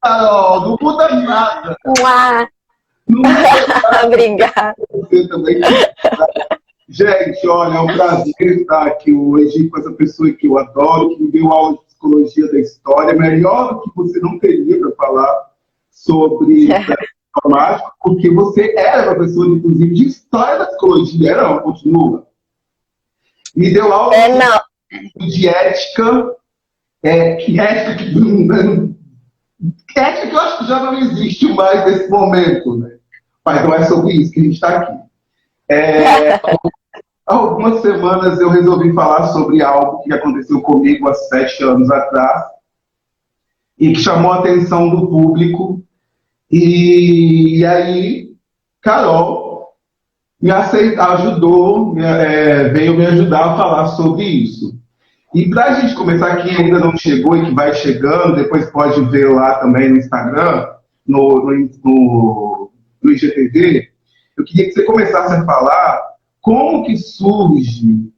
Carol, não muda nada. Uá. Não muda nada. Obrigada. Você também. Gente, olha, é um prazer estar aqui hoje com essa pessoa que eu adoro, que me deu aula de psicologia da história, melhor do que você não teria para falar sobre traumático, porque você era professora, inclusive, de história da psicologia, era ou continua? Me deu aula de ética, ética que eu acho que já não existe mais nesse momento, né? Mas não é sobre isso que a gente está aqui. Há algumas semanas eu resolvi falar sobre algo que aconteceu comigo há 7 anos atrás e que chamou a atenção do público. E aí, Carol me ajudou, veio me ajudar a falar sobre isso. E para a gente começar, quem ainda não chegou e que vai chegando, depois pode ver lá também no Instagram, no IGTV, eu queria que você começasse a falar como que surge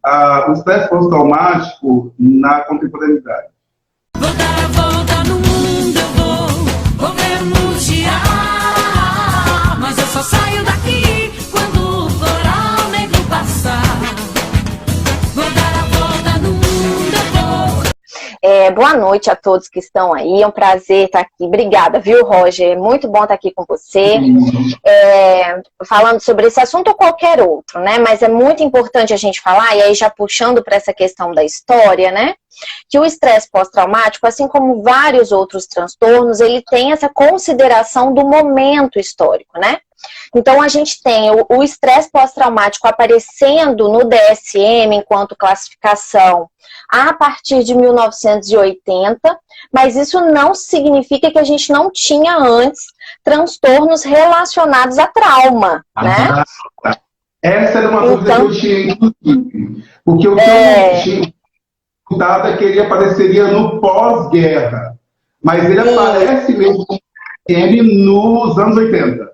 o estresse pós-traumático na contemporaneidade. Vou dar a volta no mundo, eu vou ver o mundo girar, mas eu só saio daqui quando o floral negro passar. Vou dar a volta no mundo, eu vou. Boa noite a todos que estão aí, é um prazer estar aqui. Obrigada, viu, Roger? É muito bom estar aqui com você, falando sobre esse assunto ou qualquer outro, né? Mas é muito importante a gente falar, e aí já puxando para essa questão da história, né? Que o estresse pós-traumático, assim como vários outros transtornos, ele tem essa consideração do momento histórico, né? Então, a gente tem o estresse pós-traumático aparecendo no DSM enquanto classificação a partir de 1980, mas isso não significa que a gente não tinha antes transtornos relacionados a trauma, né? Essa era uma dúvida que eu tinha, inclusive. Porque o que eu tinha estudado é que ele apareceria no pós-guerra, mas ele aparece mesmo no DSM nos anos 80.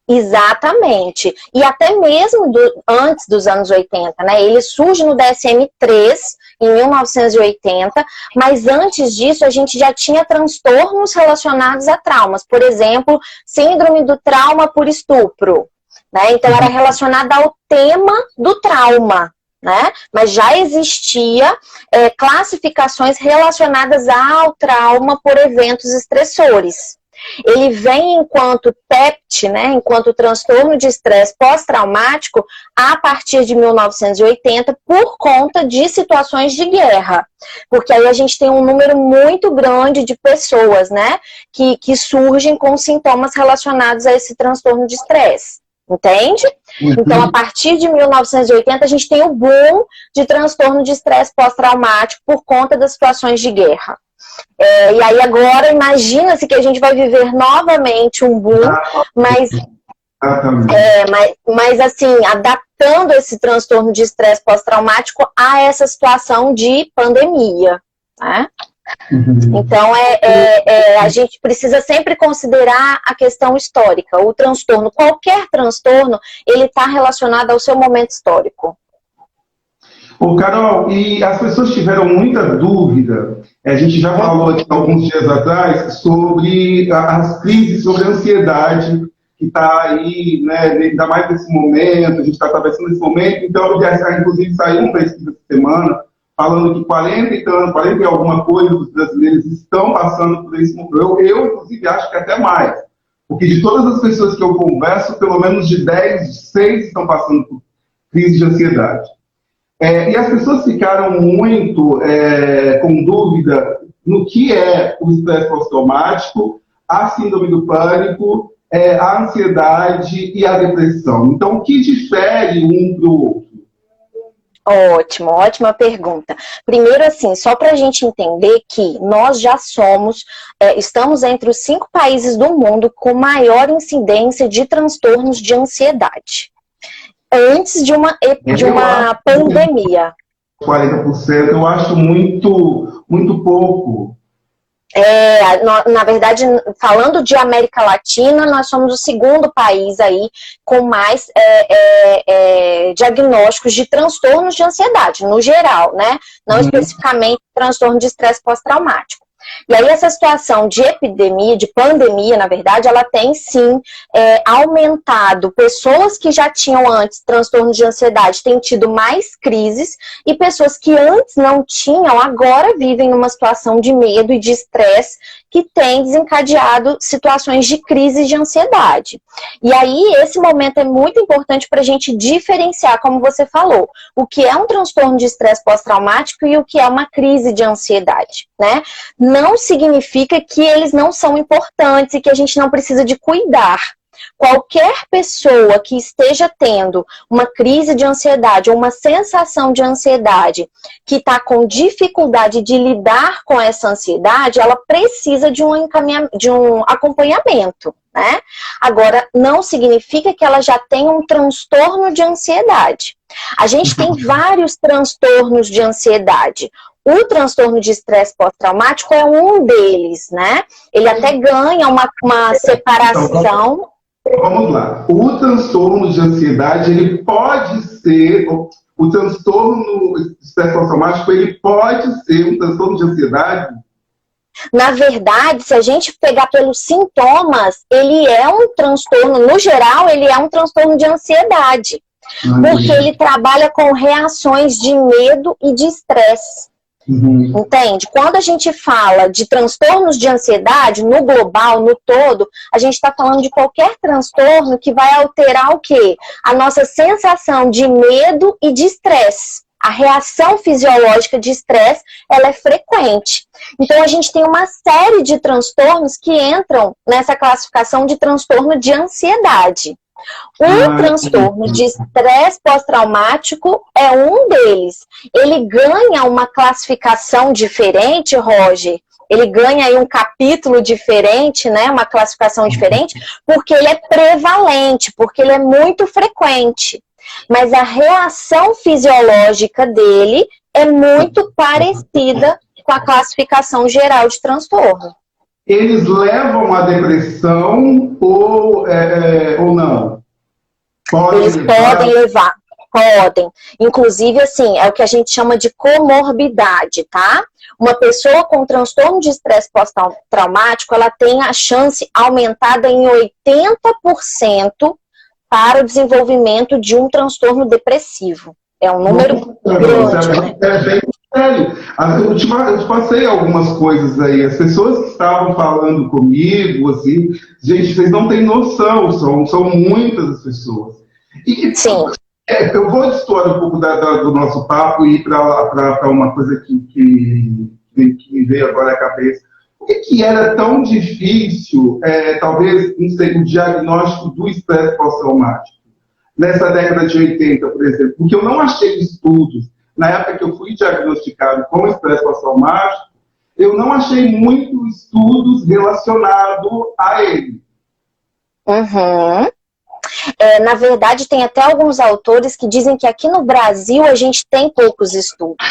Exatamente. E até mesmo antes dos anos 80, né? Ele surge no DSM-3 em 1980, mas antes disso a gente já tinha transtornos relacionados a traumas. Por exemplo, síndrome do trauma por estupro, né? Então era relacionado ao tema do trauma, né? Mas já existia classificações relacionadas ao trauma por eventos estressores. Ele vem enquanto TEPT, né, enquanto transtorno de estresse pós-traumático, a partir de 1980, por conta de situações de guerra. Porque aí a gente tem um número muito grande de pessoas, né, que surgem com sintomas relacionados a esse transtorno de estresse. Entende? Então, a partir de 1980, a gente tem o boom de transtorno de estresse pós-traumático por conta das situações de guerra. E aí agora, imagina-se que a gente vai viver novamente um boom, mas assim, adaptando esse transtorno de estresse pós-traumático a essa situação de pandemia, né? Então, a gente precisa sempre considerar a questão histórica. O transtorno, qualquer transtorno, ele está relacionado ao seu momento histórico. Ô, Carol, e as pessoas tiveram muita dúvida, a gente já falou aqui alguns dias atrás sobre as crises, sobre a ansiedade que está aí, né, ainda mais nesse momento, a gente está atravessando esse momento, então, inclusive, saiu uma pesquisa essa semana falando que 40 e alguma coisa dos brasileiros estão passando por esse momento. Eu, inclusive, acho que até mais, porque de todas as pessoas que eu converso, pelo menos de 10, 6 estão passando por crise de ansiedade. E as pessoas ficaram muito com dúvida no que é o estresse pós-traumático, a síndrome do pânico, a ansiedade e a depressão. Então, o que difere um do outro? Ótimo, ótima pergunta. Primeiro, assim, só para a gente entender que nós já estamos entre os 5 países do mundo com maior incidência de transtornos de ansiedade. Antes de uma pandemia. 40% eu acho muito pouco. Na verdade, falando de América Latina, nós somos o 2º país aí com mais diagnósticos de transtornos de ansiedade, no geral, né? Não especificamente transtorno de estresse pós-traumático. E aí essa situação de epidemia, de pandemia, na verdade, ela tem sim aumentado. Pessoas que já tinham antes transtornos de ansiedade têm tido mais crises, e pessoas que antes não tinham, agora vivem numa situação de medo e de estresse que tem desencadeado situações de crise de ansiedade. E aí esse momento é muito importante para a gente diferenciar, como você falou, o que é um transtorno de estresse pós-traumático e o que é uma crise de ansiedade, né? Não significa que eles não são importantes e que a gente não precisa de cuidar. Qualquer pessoa que esteja tendo uma crise de ansiedade ou uma sensação de ansiedade que está com dificuldade de lidar com essa ansiedade, ela precisa de um acompanhamento, né? Agora, não significa que ela já tem um transtorno de ansiedade. A gente tem vários transtornos de ansiedade. O transtorno de estresse pós-traumático é um deles, né? Ele até ganha uma separação. Vamos lá. O transtorno de ansiedade, ele pode ser, o transtorno de estresse pós-traumático, ele pode ser um transtorno de ansiedade? Na verdade, se a gente pegar pelos sintomas, ele é um transtorno, no geral, ele é um transtorno de ansiedade. Porque ele trabalha com reações de medo e de estresse. Entende? Quando a gente fala de transtornos de ansiedade, no global, no todo, a gente está falando de qualquer transtorno que vai alterar o quê? A nossa sensação de medo e de estresse. A reação fisiológica de estresse, ela é frequente. Então, a gente tem uma série de transtornos que entram nessa classificação de transtorno de ansiedade. O transtorno de estresse pós-traumático é um deles. Ele ganha uma classificação diferente, Roger. Ele ganha aí um capítulo diferente, né? Uma classificação diferente, porque ele é prevalente, porque ele é muito frequente. Mas a reação fisiológica dele é muito parecida com a classificação geral de transtorno. Eles levam à depressão ou não? Eles podem levar, podem. Inclusive, assim, é o que a gente chama de comorbidade, tá? Uma pessoa com transtorno de estresse pós-traumático, ela tem a chance aumentada em 80% para o desenvolvimento de um transtorno depressivo. É um número grande, né? É bem sério. Eu te passei algumas coisas aí. As pessoas que estavam falando comigo, assim, gente, vocês não têm noção, são muitas as pessoas. E sim. Eu vou destoar um pouco do nosso papo e ir para uma coisa que me veio agora à cabeça. Por que era tão difícil, talvez, não sei, o diagnóstico do estresse pós-traumático? Nessa década de 80, por exemplo, porque eu não achei estudos. Na época que eu fui diagnosticado com estresse pós-traumático, eu não achei muitos estudos relacionados a ele. Na verdade, tem até alguns autores que dizem que aqui no Brasil a gente tem poucos estudos.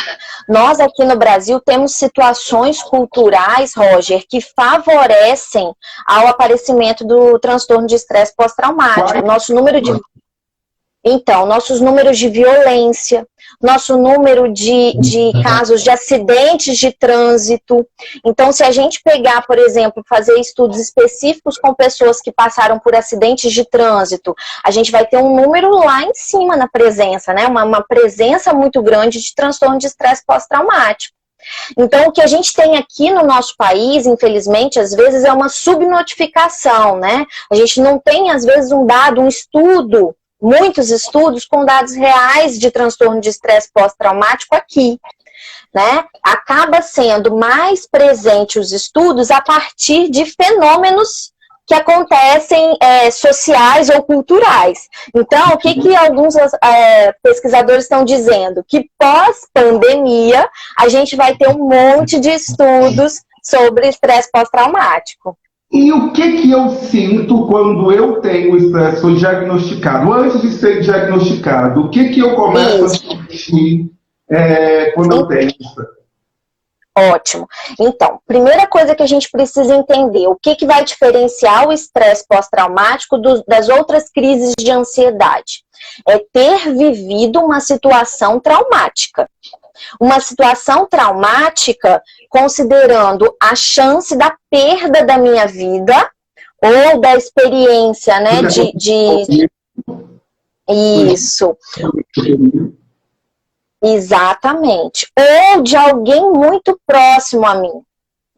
Nós aqui no Brasil temos situações culturais, Roger, que favorecem ao aparecimento do transtorno de estresse pós-traumático. Nossos números de violência, nosso número de casos de acidentes de trânsito. Então, se a gente pegar, por exemplo, fazer estudos específicos com pessoas que passaram por acidentes de trânsito, a gente vai ter um número lá em cima na presença, né? Uma presença muito grande de transtorno de estresse pós-traumático. Então, o que a gente tem aqui no nosso país, infelizmente, às vezes é uma subnotificação, né? A gente não tem, às vezes, um estudo, muitos estudos com dados reais de transtorno de estresse pós-traumático aqui, né? Acaba sendo mais presente os estudos a partir de fenômenos que acontecem sociais ou culturais. Então, o que alguns pesquisadores estão dizendo? Que pós-pandemia a gente vai ter um monte de estudos sobre estresse pós-traumático. E o que eu sinto quando eu tenho estresse, sou diagnosticado? Antes de ser diagnosticado, o que eu começo a sentir quando eu tenho estresse? Ótimo. Então, primeira coisa que a gente precisa entender, o que vai diferenciar o estresse pós-traumático das outras crises de ansiedade? É ter vivido uma situação traumática. uma situação traumática, considerando a chance da perda da minha vida ou da experiência, né, Isso. Exatamente. Ou de alguém muito próximo a mim,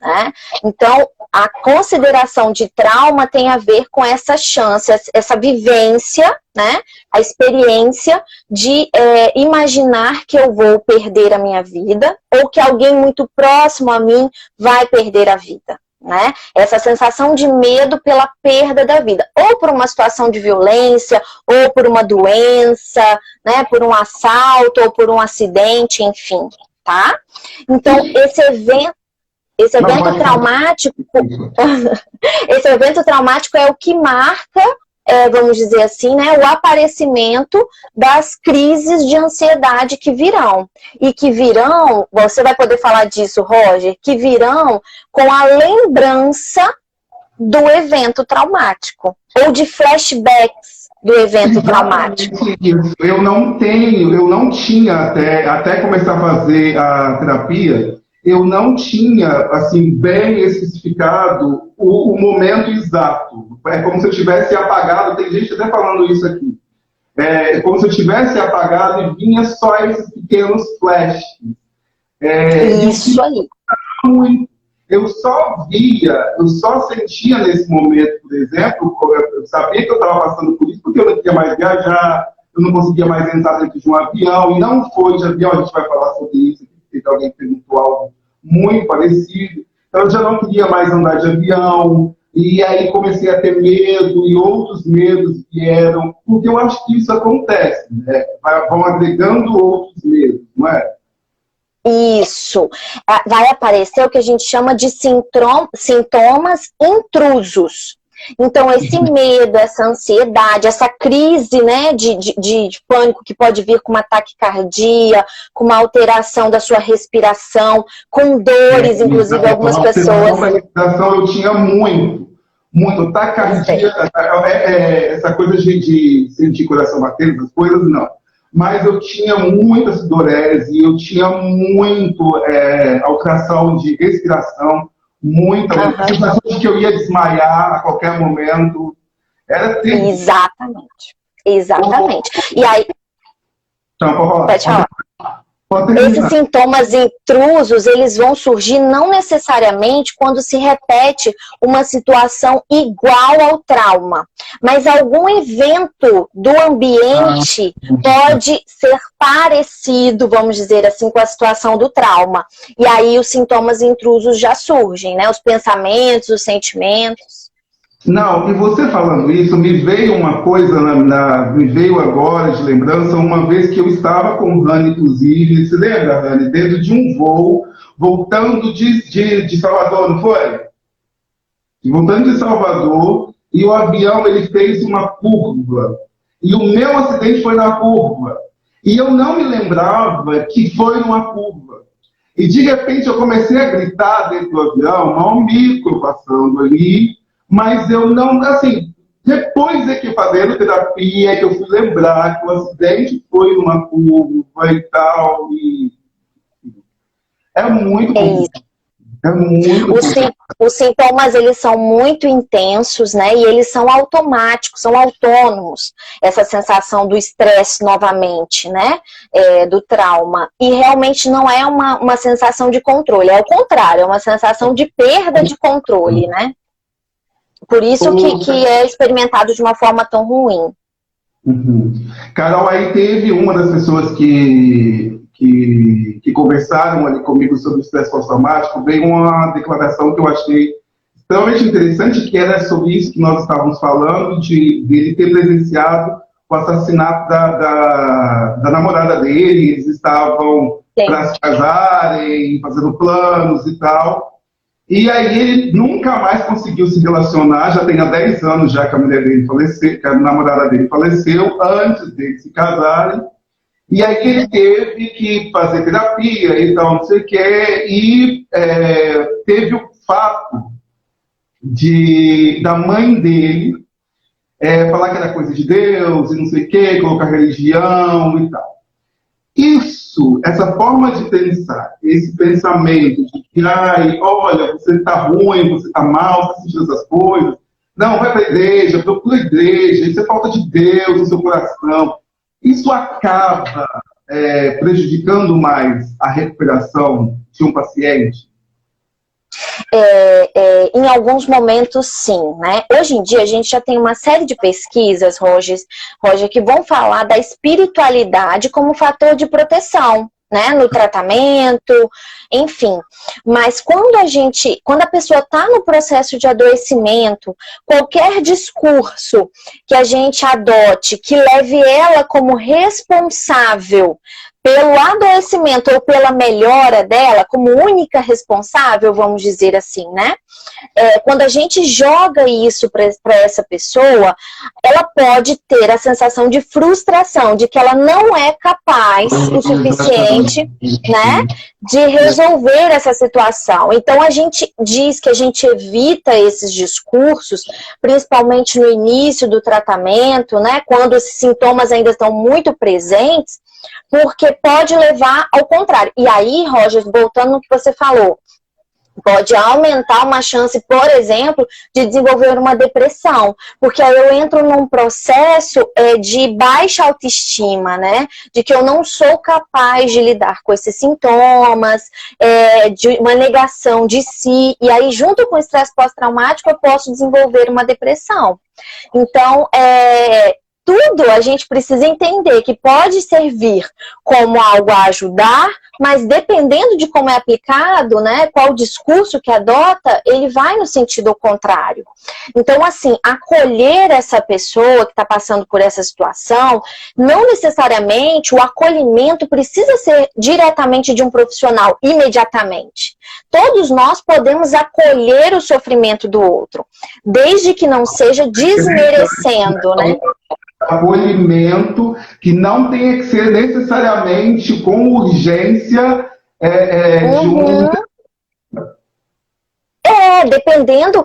né? Então, a consideração de trauma tem a ver com essa chance, essa vivência, né? A experiência de imaginar que eu vou perder a minha vida ou que alguém muito próximo a mim vai perder a vida. Né? Essa sensação de medo pela perda da vida, ou por uma situação de violência, ou por uma doença, né? Por um assalto, ou por um acidente, enfim, tá? Então, esse evento traumático, esse evento traumático é o que marca, vamos dizer assim, né, o aparecimento das crises de ansiedade que virão. E que virão, você vai poder falar disso, Roger, que virão com a lembrança do evento traumático, ou de flashbacks do evento traumático. Eu não tinha, até começar a fazer a terapia, eu não tinha, assim, bem especificado o momento exato. É como se eu tivesse apagado, tem gente até falando isso aqui. É como se eu tivesse apagado e vinha só esses pequenos flashes. Isso aí. Eu só sentia nesse momento, por exemplo, eu sabia que eu estava passando por isso, porque eu não queria mais viajar, eu não conseguia mais entrar dentro de um avião, e não foi de avião, a gente vai falar sobre isso, porque alguém perguntou algo muito parecido. Então eu já não queria mais andar de avião, e aí comecei a ter medo, e outros medos vieram, porque eu acho que isso acontece, né? Vão agregando outros medos, não é? Isso. Vai aparecer o que a gente chama de sintomas intrusos. Então, esse medo, essa ansiedade, essa crise, né, de pânico que pode vir com uma taquicardia, com uma alteração da sua respiração, com dores, inclusive algumas pessoas. A respiração eu tinha muito taquicardia, essa coisa de sentir coração batendo, essas coisas, não. Mas eu tinha muita sudorese, eu tinha muito alteração de respiração, muita sensação de que eu ia desmaiar a qualquer momento. Era terrível. Exatamente. E aí... Então, pode falar. Esses sintomas intrusos, eles vão surgir não necessariamente quando se repete uma situação igual ao trauma, mas algum evento do ambiente pode ser parecido, vamos dizer assim, com a situação do trauma. E aí os sintomas intrusos já surgem, né? Os pensamentos, os sentimentos. Não, e você falando isso, me veio uma coisa, me veio agora de lembrança, uma vez que eu estava com o Rani, inclusive, você lembra, Rani, dentro de um voo, voltando de Salvador, não foi? Voltando de Salvador, e o avião, ele fez uma curva, e o meu acidente foi na curva, e eu não me lembrava que foi numa curva. E de repente eu comecei a gritar dentro do avião, um micro passando ali, mas eu não, assim, depois é que fazendo terapia, que eu fui lembrar que o acidente foi numa curva e tal, e é muito complicado. Os sintomas, eles são muito intensos, né? E eles são automáticos, são autônomos. Essa sensação do estresse novamente, né? Do trauma. E realmente não é uma sensação de controle. É o contrário, é uma sensação de perda de controle, né? Por isso que é experimentado de uma forma tão ruim. Carol, aí teve uma das pessoas que conversaram ali comigo sobre o estresse pós-traumático, veio uma declaração que eu achei extremamente interessante, que era sobre isso que nós estávamos falando, de ele ter presenciado o assassinato da namorada dele, eles estavam para se casarem, fazendo planos e tal. E aí ele nunca mais conseguiu se relacionar, já tem há 10 anos já que a mulher dele faleceu, que a namorada dele faleceu, antes deles se casarem. E aí ele teve que fazer terapia e tal, não sei o quê, e teve o fato da mãe dele falar que era coisa de Deus e não sei o quê, colocar religião e tal. E isso, essa forma de pensar, esse pensamento de que, ai, olha, você está ruim, você está mal, você está sentindo essas coisas, não, vai para a igreja, procura a igreja, isso é falta de Deus no seu coração. Isso acaba prejudicando mais a recuperação de um paciente? Em alguns momentos, sim, né? Hoje em dia, a gente já tem uma série de pesquisas, Roger, que vão falar da espiritualidade como fator de proteção, né? No tratamento, enfim. Mas quando a pessoa está no processo de adoecimento, qualquer discurso que a gente adote, que leve ela como responsável pelo adoecimento ou pela melhora dela, como única responsável, vamos dizer assim, né? Quando a gente joga isso para essa pessoa, ela pode ter a sensação de frustração, de que ela não é capaz o suficiente, né, de resolver essa situação. Então, a gente diz que a gente evita esses discursos, principalmente no início do tratamento, né, quando os sintomas ainda estão muito presentes, porque pode levar ao contrário. E aí, Roger, voltando no que você falou, pode aumentar uma chance, por exemplo, de desenvolver uma depressão, porque aí eu entro num processo de baixa autoestima, né? De que eu não sou capaz de lidar com esses sintomas, de uma negação de si, e aí junto com o estresse pós-traumático eu posso desenvolver uma depressão. Então, tudo a gente precisa entender que pode servir como algo a ajudar, mas dependendo de como é aplicado, né, qual discurso que adota, ele vai no sentido contrário. Então, assim, acolher essa pessoa que está passando por essa situação, não necessariamente o acolhimento precisa ser diretamente de um profissional, imediatamente. Todos nós podemos acolher o sofrimento do outro, desde que não seja desmerecendo, né? Acolhimento que não tenha que ser necessariamente com urgência de um... Dependendo,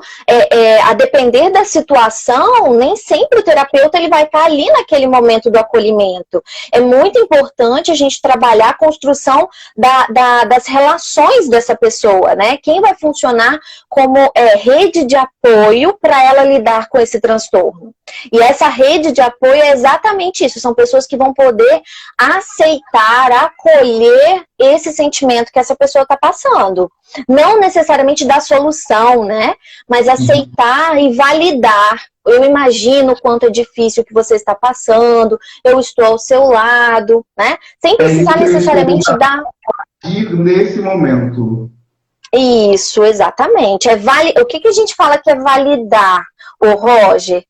a depender da situação, nem sempre o terapeuta ele vai estar ali naquele momento do acolhimento. É muito importante a gente trabalhar a construção das relações dessa pessoa, né? Quem vai funcionar como rede de apoio para ela lidar com esse transtorno. E essa rede de apoio é exatamente isso, são pessoas que vão poder aceitar, acolher esse sentimento que essa pessoa está passando. Não necessariamente dar solução, né? Mas aceitar e validar. Eu imagino o quanto é difícil que você está passando, eu estou ao seu lado, né? Sem precisar necessariamente dar... Nesse momento. Isso, exatamente. O que a gente fala que é validar, o Roger?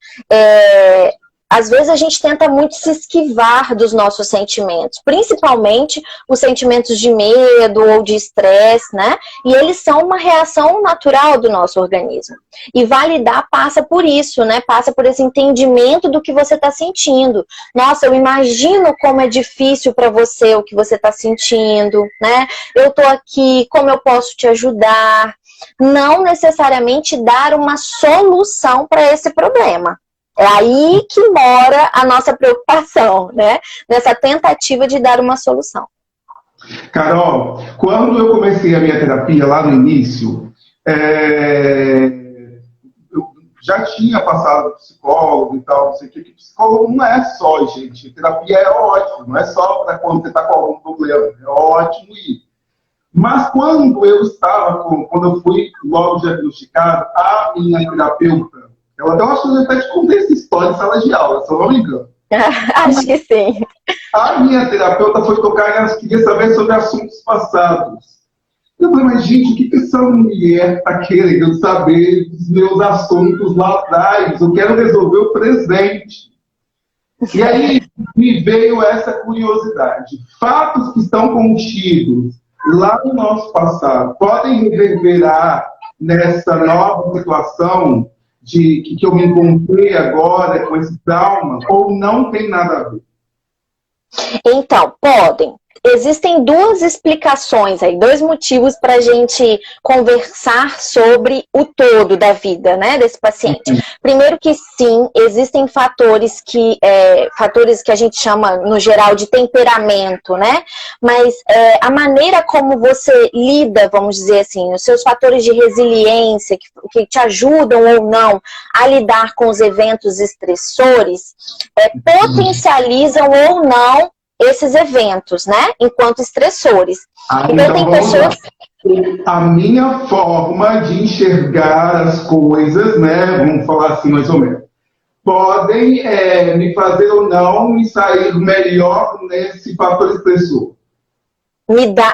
Às vezes a gente tenta muito se esquivar dos nossos sentimentos, principalmente os sentimentos de medo ou de estresse, né? E eles são uma reação natural do nosso organismo. E validar passa por isso, né? Passa por esse entendimento do que você está sentindo. Nossa, eu imagino como é difícil para você o que você está sentindo, né? Eu estou aqui, como eu posso te ajudar? Não necessariamente dar uma solução para esse problema. É aí que mora a nossa preocupação, né? Nessa tentativa de dar uma solução. Carol, quando eu comecei a minha terapia lá no início, eu já tinha passado por psicólogo e tal, não sei o que psicólogo não é só, gente. Terapia é ótimo, não é só para quando você está com algum problema, é ótimo ir. Mas quando eu fui logo diagnosticado, a minha terapeuta, eu acho que eu até te contei essa história em sala de aula, se eu não me engano. Acho que sim. A minha terapeuta foi tocar e ela queria saber sobre assuntos passados. Eu falei, mas gente, o que essa mulher está querendo saber dos meus assuntos lá atrás? Eu quero resolver o presente. E aí me veio essa curiosidade. Fatos que estão contidos lá no nosso passado podem reverberar nessa nova situação que eu me encontrei agora com esse trauma, ou não tem nada a ver? Então, podem. existem duas explicações aí, dois motivos para a gente conversar sobre o todo da vida, né, desse paciente. Primeiro que sim, existem fatores que a gente chama, no geral, de temperamento, né, mas a maneira como você lida, vamos dizer assim, os seus fatores de resiliência, que te ajudam ou não a lidar com os eventos estressores, potencializam ou não esses eventos, né? Enquanto estressores. Então tem pessoas... A minha forma de enxergar as coisas, né? Vamos falar assim mais ou menos. Podem me fazer ou não me sair melhor nesse fator estressor.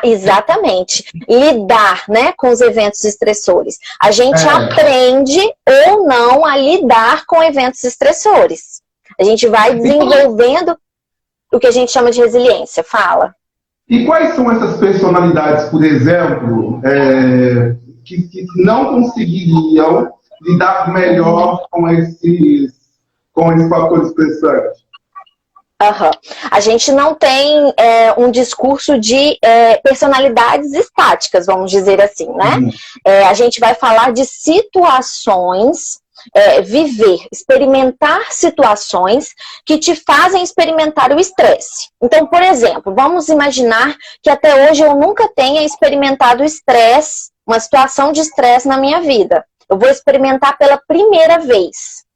Exatamente. Lidar, né, com os eventos estressores. A gente aprende ou não a lidar com eventos estressores. A gente vai desenvolvendo o que a gente chama de resiliência. Fala. E quais são essas personalidades, por exemplo, que não conseguiriam lidar melhor com esses fatores estressantes? A gente não tem um discurso de personalidades estáticas, vamos dizer assim, né? A gente vai falar de situações, experimentar situações que te fazem experimentar o estresse. Então, por exemplo, vamos imaginar que até hoje eu nunca tenha experimentado estresse, uma situação de estresse na minha vida. Eu vou experimentar pela primeira vez.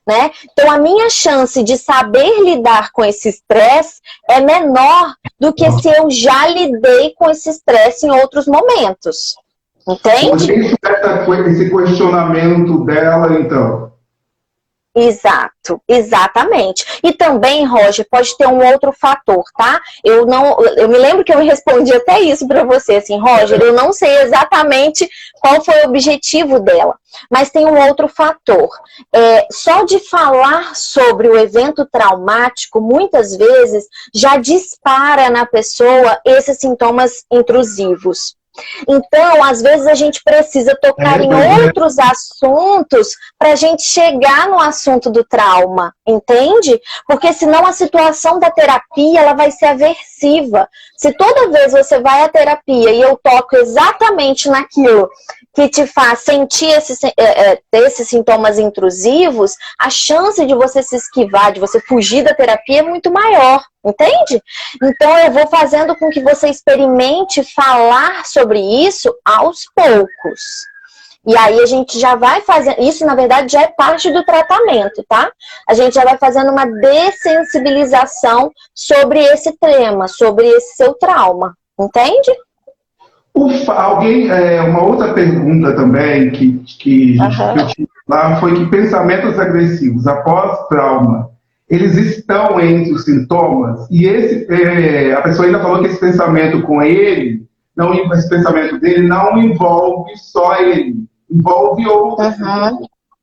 Né? Então, a minha chance de saber lidar com esse estresse é menor do que se eu já lidei com esse estresse em outros momentos. Entende? Por isso esse questionamento dela, então. Exato, exatamente. E também, Roger, pode ter um outro fator, tá? Eu me lembro que eu respondi até isso para você, assim, Roger, eu não sei exatamente qual foi o objetivo dela, mas tem um outro fator. Só de falar sobre o evento traumático, muitas vezes, já dispara na pessoa esses sintomas intrusivos. Então, às vezes a gente precisa tocar em outros assuntos para a gente chegar no assunto do trauma, entende? Porque senão a situação da terapia ela vai ser aversiva. Se toda vez você vai à terapia e eu toco exatamente naquilo que te faz sentir esses sintomas intrusivos, a chance de você se esquivar, de você fugir da terapia é muito maior, entende? Então eu vou fazendo com que você experimente falar sobre isso aos poucos. E aí a gente já vai fazendo, isso na verdade já é parte do tratamento, tá? A gente já vai fazendo uma dessensibilização sobre esse tema, sobre esse seu trauma, entende? Uma outra pergunta também que eu tive lá foi que pensamentos agressivos após trauma, eles estão entre os sintomas? E a pessoa ainda falou que esse pensamento com ele, esse pensamento dele não envolve só ele, envolve outros.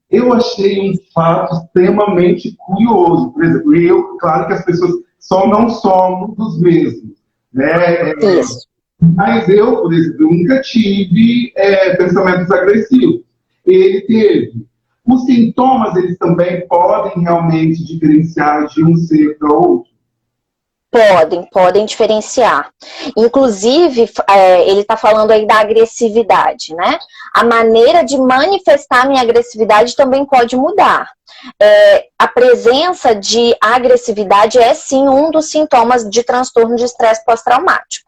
Eu achei um fato extremamente curioso. Por exemplo, claro que as pessoas não somos dos mesmos, né? Isso. Mas eu, por exemplo, nunca tive pensamentos agressivos. Ele teve. Os sintomas, eles também podem realmente diferenciar de um ser para outro? Podem diferenciar. Inclusive, ele está falando aí da agressividade, né? A maneira de manifestar minha agressividade também pode mudar. A presença de agressividade é sim um dos sintomas de transtorno de estresse pós-traumático.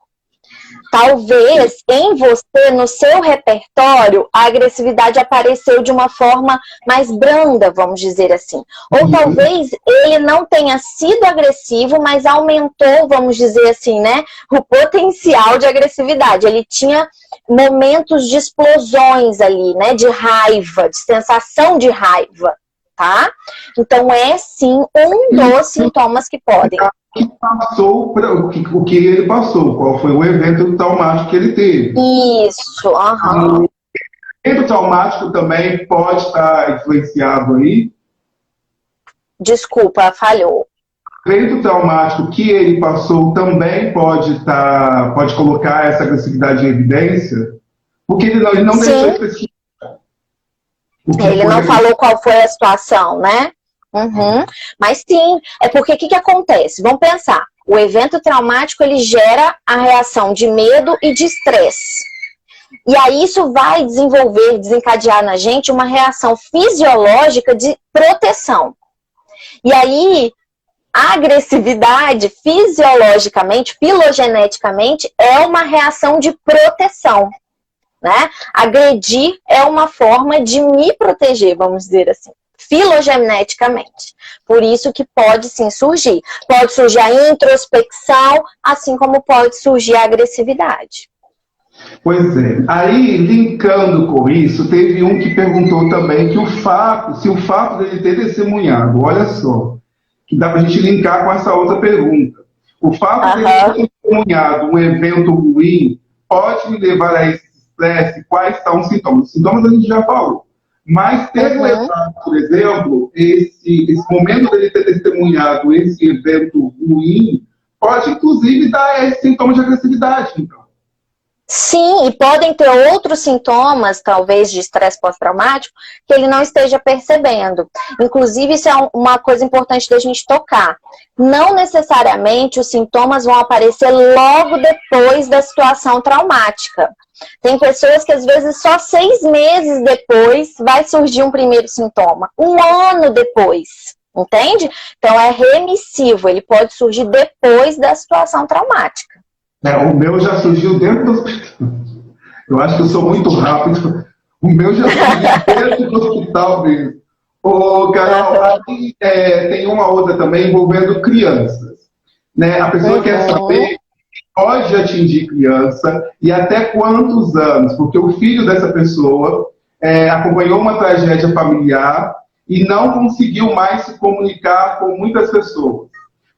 Talvez em você, no seu repertório, a agressividade apareceu de uma forma mais branda, vamos dizer assim. Ou talvez ele não tenha sido agressivo, mas aumentou, vamos dizer assim, né, o potencial de agressividade. Ele tinha momentos de explosões ali, né, de raiva, de sensação de raiva, tá? Então é sim um dos sintomas que podem. O que ele passou, qual foi o evento traumático que ele teve. Isso, O evento traumático também pode estar influenciado aí? Desculpa, falhou. O evento traumático que ele passou também pode colocar essa agressividade em evidência? Porque ele não deixou especificar. Ele não falou qual foi a situação, né? Mas sim, é porque o que acontece? Vamos pensar. O evento traumático, ele gera a reação de medo e de estresse. E aí isso vai desencadear na gente uma reação fisiológica de proteção. E aí, a agressividade, fisiologicamente, filogeneticamente, é uma reação de proteção, né? Agredir é uma forma de me proteger, vamos dizer assim, filogeneticamente. Por isso que pode sim surgir. Pode surgir a introspecção, assim como pode surgir a agressividade. Pois é. Aí, linkando com isso, teve um que perguntou também que se o fato dele ter testemunhado, olha só, que dá para a gente linkar com essa outra pergunta. O fato dele ter testemunhado um evento ruim pode me levar a esse estresse? Quais são os sintomas? Os sintomas a gente já falou. Mas ter levado, por exemplo, esse momento dele ter testemunhado esse evento ruim pode, inclusive, dar esse sintoma de agressividade, então. Sim, e podem ter outros sintomas, talvez de estresse pós-traumático, que ele não esteja percebendo. Inclusive, isso é uma coisa importante da gente tocar. Não necessariamente os sintomas vão aparecer logo depois da situação traumática. Tem pessoas que, às vezes, só 6 meses depois vai surgir um primeiro sintoma. 1 ano depois, entende? Então, é remissivo, ele pode surgir depois da situação traumática. O meu já surgiu dentro do hospital. Eu acho que eu sou muito rápido. O meu já surgiu dentro do hospital mesmo. Ô, Carol, aqui, tem uma outra também envolvendo crianças. Né? A pessoa quer saber se pode atingir criança e até quantos anos, porque o filho dessa pessoa acompanhou uma tragédia familiar e não conseguiu mais se comunicar com muitas pessoas.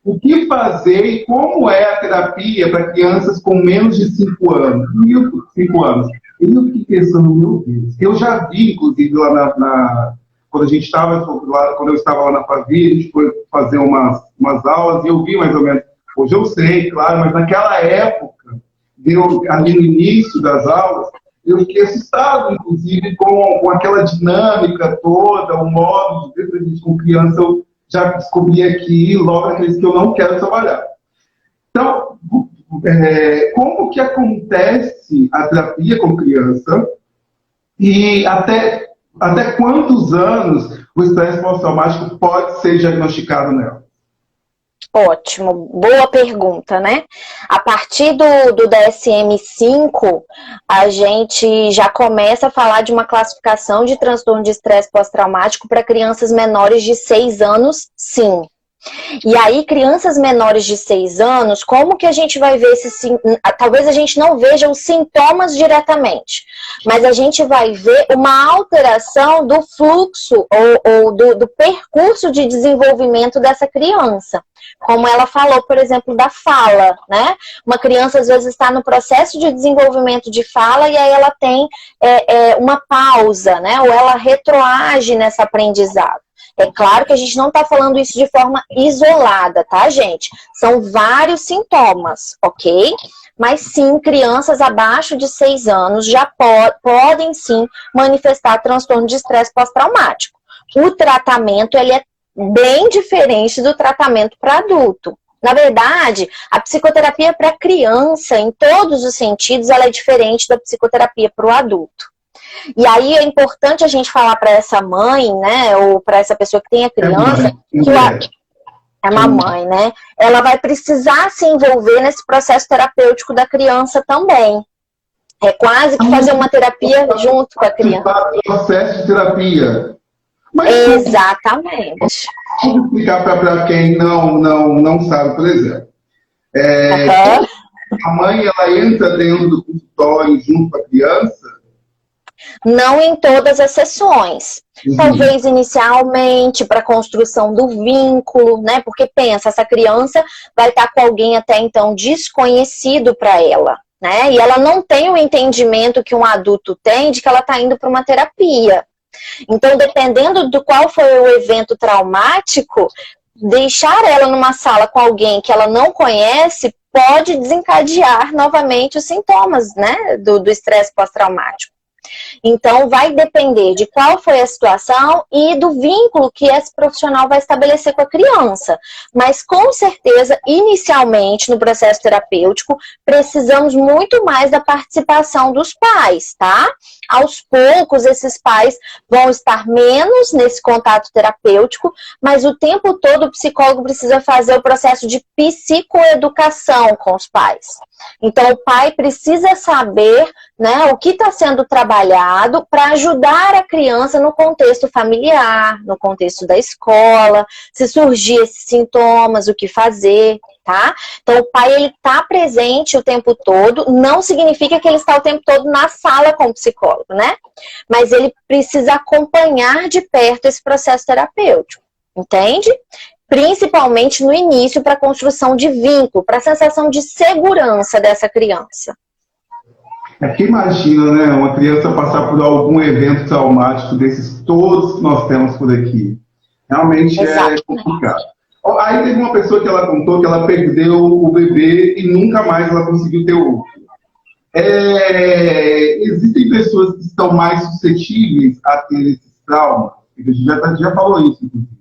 O que fazer e como é a terapia para crianças com menos de 5 anos? 5 anos. Eu fiquei pensando, meu Deus. Eu já vi, inclusive, lá quando a gente estava lá, quando eu estava lá na Favi, a gente foi fazer umas aulas e eu vi mais ou menos. Hoje eu sei, claro, mas naquela época, ali no início das aulas, eu fiquei assustado, inclusive, com aquela dinâmica toda, o modo de ver a gente com criança. Eu já descobri aqui, logo aqueles que eu não quero trabalhar. Então, como que acontece a terapia com criança e até quantos anos o estresse pós-traumático pode ser diagnosticado nela? Ótimo, boa pergunta, né? A partir do DSM-5, a gente já começa a falar de uma classificação de transtorno de estresse pós-traumático para crianças menores de 6 anos, sim. E aí, crianças menores de 6 anos, como que a gente vai ver talvez a gente não veja os sintomas diretamente, mas a gente vai ver uma alteração do fluxo ou do percurso de desenvolvimento dessa criança. Como ela falou, por exemplo, da fala, né? Uma criança, às vezes, está no processo de desenvolvimento de fala e aí ela tem uma pausa, né? Ou ela retroage nesse aprendizado. É claro que a gente não está falando isso de forma isolada, tá, gente? São vários sintomas, ok? Mas sim, crianças abaixo de 6 anos já podem sim manifestar transtorno de estresse pós-traumático. O tratamento, ele é bem diferente do tratamento para adulto. Na verdade, a psicoterapia para criança, em todos os sentidos, ela é diferente da psicoterapia para o adulto. E aí é importante a gente falar para essa mãe, né, ou para essa pessoa que tem a criança, é uma mãe, né? Ela vai precisar se envolver nesse processo terapêutico da criança também. É quase que fazer uma terapia junto com a criança. Processo de terapia. Mas, exatamente. Vou explicar para quem não sabe, por exemplo. A mãe, ela entra dentro do consultório junto com a criança? Não em todas as sessões. Talvez inicialmente para a construção do vínculo, né? Porque pensa, essa criança vai estar com alguém até então desconhecido para ela, né? E ela não tem o entendimento que um adulto tem de que ela está indo para uma terapia. Então, dependendo do qual foi o evento traumático, deixar ela numa sala com alguém que ela não conhece pode desencadear novamente os sintomas, né, do estresse pós-traumático. Então, vai depender de qual foi a situação e do vínculo que esse profissional vai estabelecer com a criança. Mas, com certeza, inicialmente, no processo terapêutico, precisamos muito mais da participação dos pais, tá? Aos poucos, esses pais vão estar menos nesse contato terapêutico, mas o tempo todo o psicólogo precisa fazer o processo de psicoeducação com os pais. Então, o pai precisa saber, né, o que está sendo trabalhado para ajudar a criança no contexto familiar, no contexto da escola, se surgir esses sintomas, o que fazer, tá? Então, o pai, ele está presente o tempo todo, não significa que ele está o tempo todo na sala com o psicólogo, né? Mas ele precisa acompanhar de perto esse processo terapêutico, entende? Principalmente no início, para a construção de vínculo, para a sensação de segurança dessa criança. É que imagina, né, uma criança passar por algum evento traumático desses todos que nós temos por aqui. Realmente é complicado. Aí teve uma pessoa que ela contou que ela perdeu o bebê e nunca mais ela conseguiu ter outro. Existem pessoas que estão mais suscetíveis a ter esses traumas? A gente já falou isso, inclusive.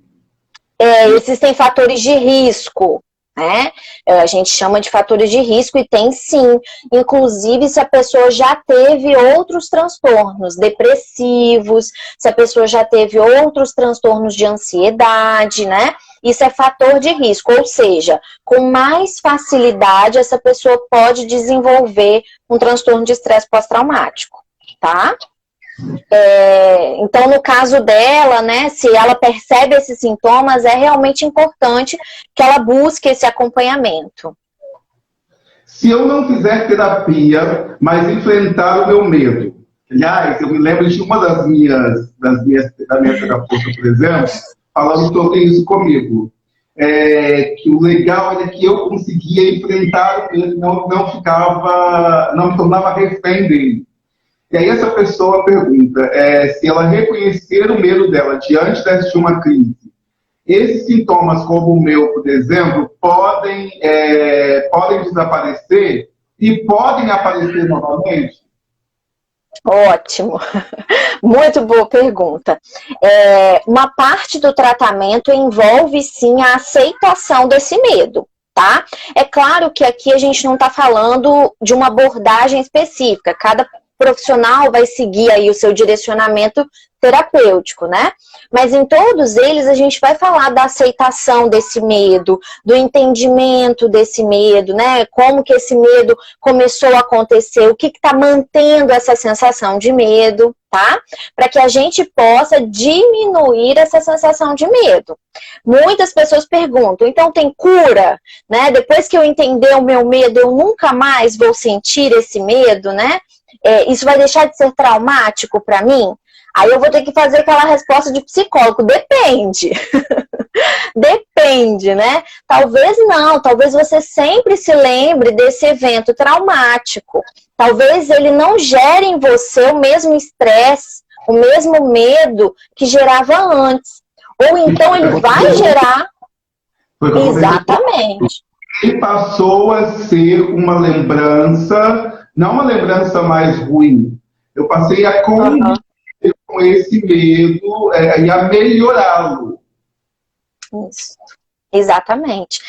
Existem fatores de risco, né? A gente chama de fatores de risco e tem sim. Inclusive, se a pessoa já teve outros transtornos depressivos, se a pessoa já teve outros transtornos de ansiedade, né? Isso é fator de risco, ou seja, com mais facilidade essa pessoa pode desenvolver um transtorno de estresse pós-traumático, tá? Então, no caso dela, né, se ela percebe esses sintomas, é realmente importante que ela busque esse acompanhamento. Se eu não fizer terapia, mas enfrentar o meu medo. Aliás, eu me lembro de uma da minha terapeuta, por exemplo, falando sobre isso comigo. Que o legal era que eu conseguia enfrentar o medo, não me tornava refém dele. E aí essa pessoa pergunta se ela reconhecer o medo dela diante de uma crise, esses sintomas, como o meu, por exemplo, podem desaparecer e podem aparecer novamente? Ótimo, muito boa pergunta. Uma parte do tratamento envolve sim a aceitação desse medo. Tá? É claro que aqui a gente não está falando de uma abordagem específica, cada profissional vai seguir aí o seu direcionamento terapêutico, né? Mas em todos eles a gente vai falar da aceitação desse medo, do entendimento desse medo, né? Como que esse medo começou a acontecer, o que está mantendo essa sensação de medo, tá? Para que a gente possa diminuir essa sensação de medo. Muitas pessoas perguntam, então tem cura, né? Depois que eu entender o meu medo, eu nunca mais vou sentir esse medo, né? Isso vai deixar de ser traumático para mim? Aí eu vou ter que fazer aquela resposta de psicólogo, depende. Depende, né? Talvez não, talvez você sempre se lembre desse evento traumático. Talvez ele não gere em você o mesmo estresse, o mesmo medo que gerava antes. Ou então ele vai gerar... Exatamente. E passou a ser uma lembrança, não uma lembrança mais ruim. Eu passei a conviver com esse medo e a melhorá-lo. Isso. Exatamente.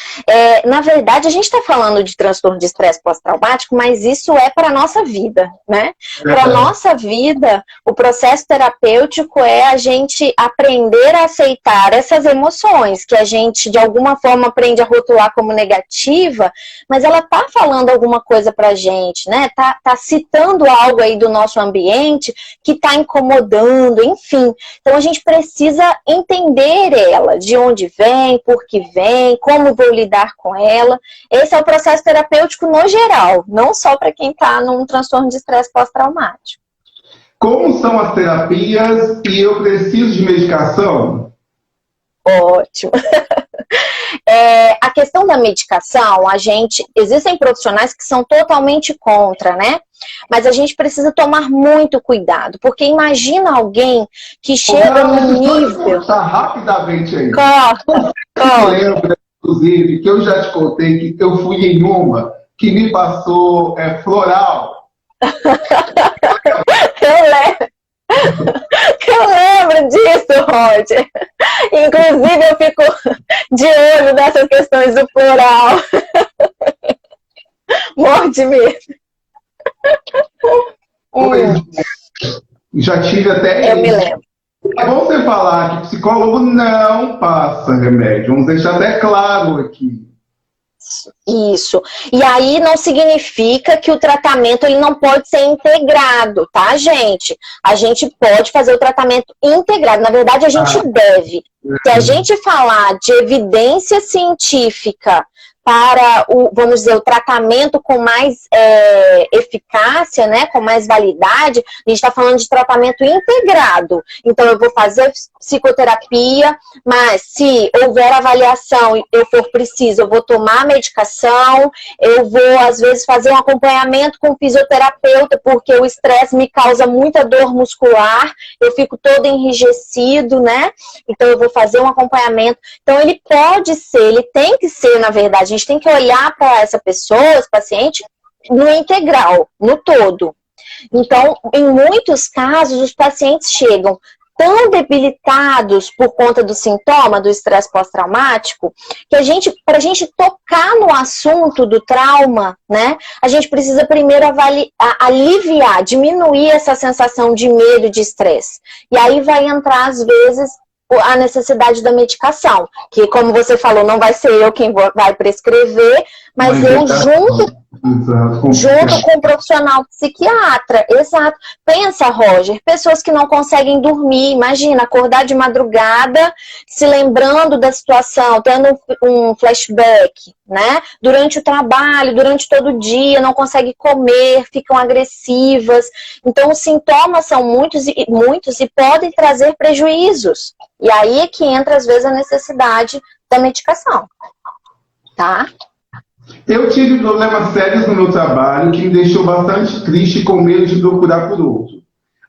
Na verdade, a gente está falando de transtorno de estresse pós-traumático, mas isso é para a nossa vida, né? Para a nossa vida, o processo terapêutico é a gente aprender a aceitar essas emoções, que a gente, de alguma forma, aprende a rotular como negativa, mas ela está falando alguma coisa para a gente, né? Tá citando algo aí do nosso ambiente que está incomodando, enfim. Então, a gente precisa entender ela, de onde vem, por que vem, como vou lidar com ela. Esse é o processo terapêutico no geral, não só para quem está num transtorno de estresse pós-traumático. Como são as terapias e eu preciso de medicação? Ótimo. A questão da medicação, existem profissionais que são totalmente contra, né? Mas a gente precisa tomar muito cuidado, porque imagina alguém que chega num nível... rapidamente aí. Eu lembro, inclusive, que eu já te contei que eu fui em uma que me passou floral. Eu lembro disso, Roger. Inclusive, eu fico de olho nessas questões do plural. Morro de medo. Já tive até Eu me lembro. É bom você falar que psicólogo não passa remédio. Vamos deixar até claro aqui. Isso. E aí não significa que o tratamento ele não pode ser integrado, tá, gente? A gente pode fazer o tratamento integrado. Na verdade, a gente deve. Se a gente falar de evidência científica para vamos dizer, o tratamento com mais eficácia, né, com mais validade, a gente está falando de tratamento integrado. Então, eu vou fazer psicoterapia, mas se houver avaliação e eu for preciso, eu vou tomar medicação, eu vou, às vezes, fazer um acompanhamento com fisioterapeuta, porque o estresse me causa muita dor muscular, eu fico todo enrijecido, né? Então, eu vou fazer um acompanhamento. Então, ele pode ser, ele tem que ser, na verdade, a gente tem que olhar para essa pessoa, esse paciente, no integral, no todo. Então, em muitos casos, os pacientes chegam tão debilitados por conta do sintoma do estresse pós-traumático, que para a gente tocar no assunto do trauma, né, a gente precisa primeiro aliviar, diminuir essa sensação de medo e de estresse. E aí vai entrar, às vezes, a necessidade da medicação, que, como você falou, não vai ser eu quem vai prescrever, mas eu junto com um profissional psiquiatra. Exato. Pensa, Roger, pessoas que não conseguem dormir, imagina, acordar de madrugada, se lembrando da situação, tendo um flashback, né? Durante o trabalho, durante todo o dia, não conseguem comer, ficam agressivas. Então, os sintomas são muitos e podem trazer prejuízos. E aí é que entra, às vezes, a necessidade da medicação, tá? Eu tive problemas sérios no meu trabalho que me deixou bastante triste e com medo de procurar por outro.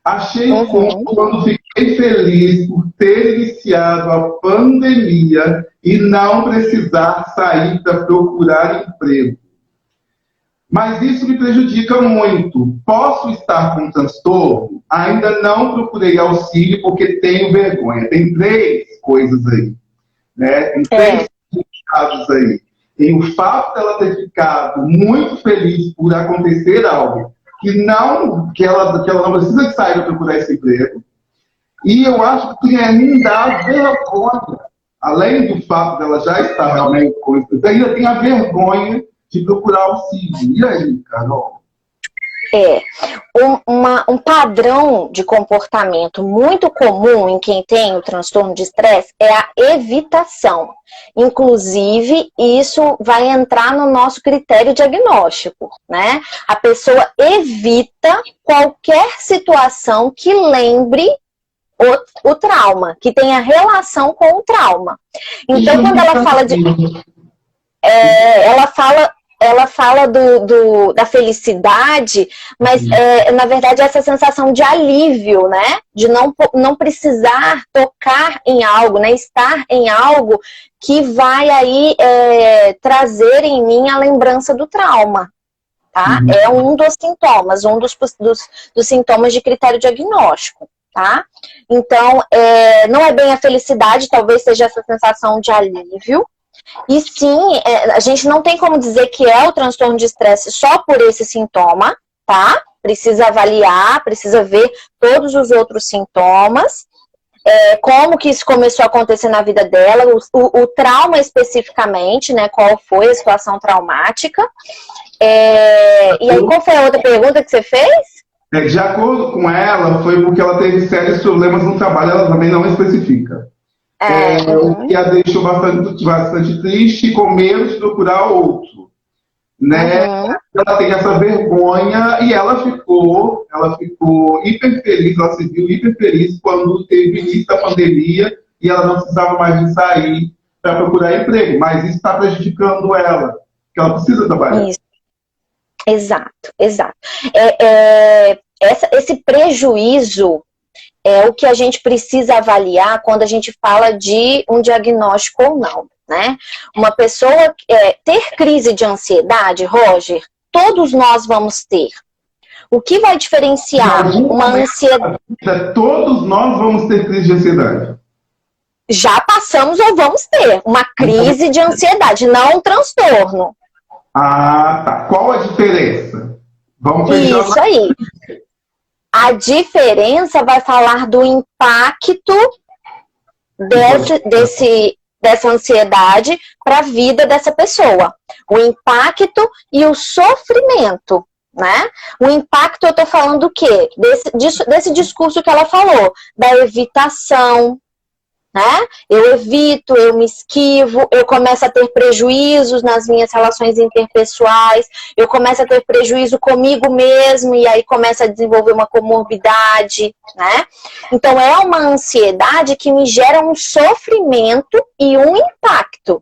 Achei o ponto quando fiquei feliz por ter iniciado a pandemia e não precisar sair para procurar emprego. Mas isso me prejudica muito. Posso estar com transtorno? Ainda não procurei auxílio porque tenho vergonha. Tem 3 coisas aí, né? Tem 3 casos aí. Tem o fato dela ter ficado muito feliz por acontecer algo que ela não precisa de sair para procurar esse emprego. E eu acho que ainda vergonha, além do fato dela já estar realmente com isso, ainda tem a vergonha de procurar auxílio. E aí, Carol? Um padrão de comportamento muito comum em quem tem o transtorno de estresse é a evitação. Inclusive, isso vai entrar no nosso critério diagnóstico, né? A pessoa evita qualquer situação que lembre o trauma, que tenha relação com o trauma. Então, quando ela fala de... ela fala da felicidade, mas na verdade essa sensação de alívio, né? De não precisar tocar em algo, né? Estar em algo que vai aí trazer em mim a lembrança do trauma, tá? É um dos sintomas, um dos sintomas de critério diagnóstico, tá? Então, não é bem a felicidade, talvez seja essa sensação de alívio. E sim, a gente não tem como dizer que é o transtorno de estresse só por esse sintoma, tá? Precisa avaliar, precisa ver todos os outros sintomas, como que isso começou a acontecer na vida dela, o trauma especificamente, né? Qual foi a situação traumática. E aí, qual foi a outra pergunta que você fez? De acordo com ela, foi porque ela teve sérios problemas no trabalho, ela também não especifica. O que a deixou bastante triste e com medo de procurar outro, né? Ela tem essa vergonha e ela ficou hiper feliz, ela se viu hiper feliz quando teve o início da pandemia e ela não precisava mais de sair para procurar emprego, mas isso está prejudicando ela, porque ela precisa trabalhar. Isso. Exato. Esse prejuízo é o que a gente precisa avaliar quando a gente fala de um diagnóstico ou não, né? Uma pessoa ter crise de ansiedade, Roger, todos nós vamos ter. O que vai diferenciar uma ansiedade? Todos nós vamos ter crise de ansiedade. Já passamos ou vamos ter uma crise de ansiedade, não um transtorno. Ah, tá. Qual a diferença? Vamos fechar. Isso aí. A diferença vai falar do impacto dessa ansiedade para a vida dessa pessoa. O impacto e o sofrimento, né? O impacto, eu tô falando do quê? Desse discurso que ela falou, da evitação, né? Eu evito, eu me esquivo, eu começo a ter prejuízos nas minhas relações interpessoais, eu começo a ter prejuízo comigo mesmo e aí começo a desenvolver uma comorbidade, né? Então é uma ansiedade que me gera um sofrimento e um impacto.